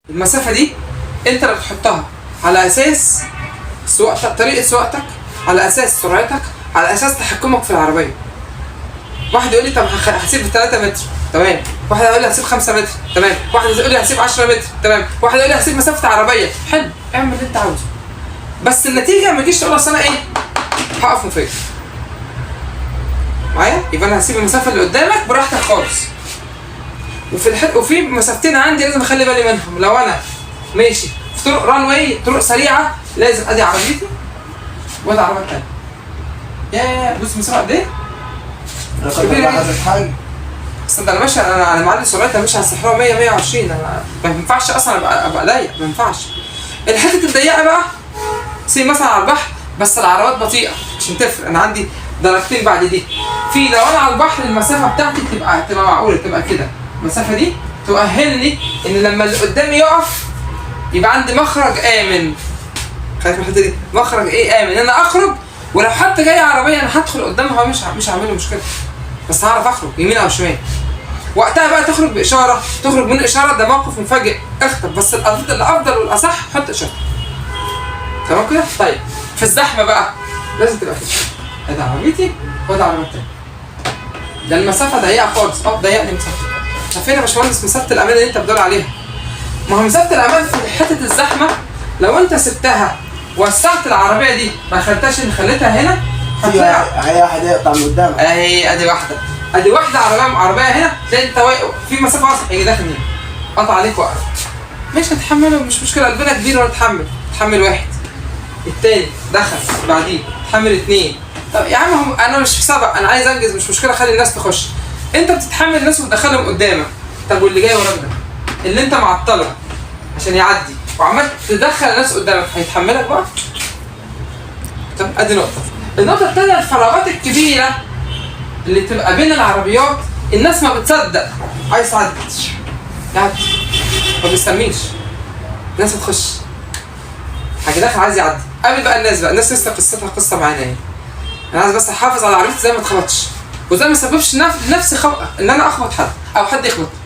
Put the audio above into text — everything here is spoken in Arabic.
المسافة دي انت اللي بتحطها على اساس سواقتك، طريقة سواقتك، على اساس سرعتك، على اساس تحكمك في العربية. واحد يقول لي طب هسيب 3 متر، تمام. واحد يقول لي هسيب 5 متر، تمام. واحد يقول لي هسيب 10 متر، تمام. واحد يقول لي هسيب مسافة عربية، حلو، اعمل اللي انت عاوزه. بس النتيجة ما تجيش تقول اصل انا ايه؟ هقف مفيد. معايا؟ يبقى انا هسيب المسافة اللي قدامك براحتك خالص. وفي مسافتين عندي لازم اخلي بالي منهم. لو انا ماشي في طرق ران واي، طرق سريعة، لازم ادي عربيتي وادي عربية تانية. ياه بص المسافة قد ايه؟ حاجة بس انا ماشي، انا معلي سرعتي، انا ماشي على الصحراء 100 120. انا ما ينفعش اصلا ابقى ضيق، ما ينفعش. الحته الضيقه بقى سي مثلا على البحر، بس العربات بطيئه عشان تفرق. انا عندي درجتين بعد دي. في لو انا على البحر المسافه بتاعتي تبقى معقوله، تبقى كده. المسافه دي تؤهلني ان لما اللي قدامي يقف يبقى عندي مخرج امن. خايف من الحته دي، مخرج ايه امن؟ ان انا اخرج، ولو حتى جاي عربيه انا هدخل قدامها مش هعمل له مشكله، بس هعرف اخرج يمين او شمال. وقتها بقى تخرج باشاره، تخرج من اشاره، ده موقف مفاجئ، اخطب. بس الافضل والاصح حط اشاره. تمام كده؟ طيب في الزحمه بقى لازم تبقى كده، ادي عربيتي وادي عربيتي تاني. ده المسافه ضيقه خالص، ضيقني مسافه. طب فين يا باشمهندس مسافه الامان اللي انت بتدور عليها؟ ما هو مسافه الامان في حته الزحمه، لو انت سبتها وسعت العربيه دي ما خليتهاش، اللي خليتها هنا هي واحد يقطع من قدامك. اهي ادي واحده عربيه هنا، تلاقي انت واقف في مسافه واسعه، يجي داخل هنا قطع عليك وقف. مش هتحمله، مش مشكله، قلبنا كبير ونتحمل. تحمل واحد، التاني دخل بعديه، تحمل 2. طب يا عم انا مش في سبق، انا عايز انجز، مش مشكله، خلي الناس تخش. انت بتتحمل الناس وتدخلهم قدامك. طب واللي جاي وراك ده اللي انت معطله عشان يعدي وعمال تدخل الناس قدامك، هيتحملك بقى؟ طب ادي نقطه. النقطه الثانيه، الفراغات الكبيره اللي تبقى بين العربيات، الناس ما بتصدق عايز تعدي، ما بيستنيش، الناس هتخش، حاجه داخل عايز يعدي. قابل بقى الناس لسه قصتها قصه معانا اهي. انا عايز بس احافظ على عربيتي زي ما اتخبطش، وزي ما سببش لنفسي ان انا اخبط حد او حد يخبطني.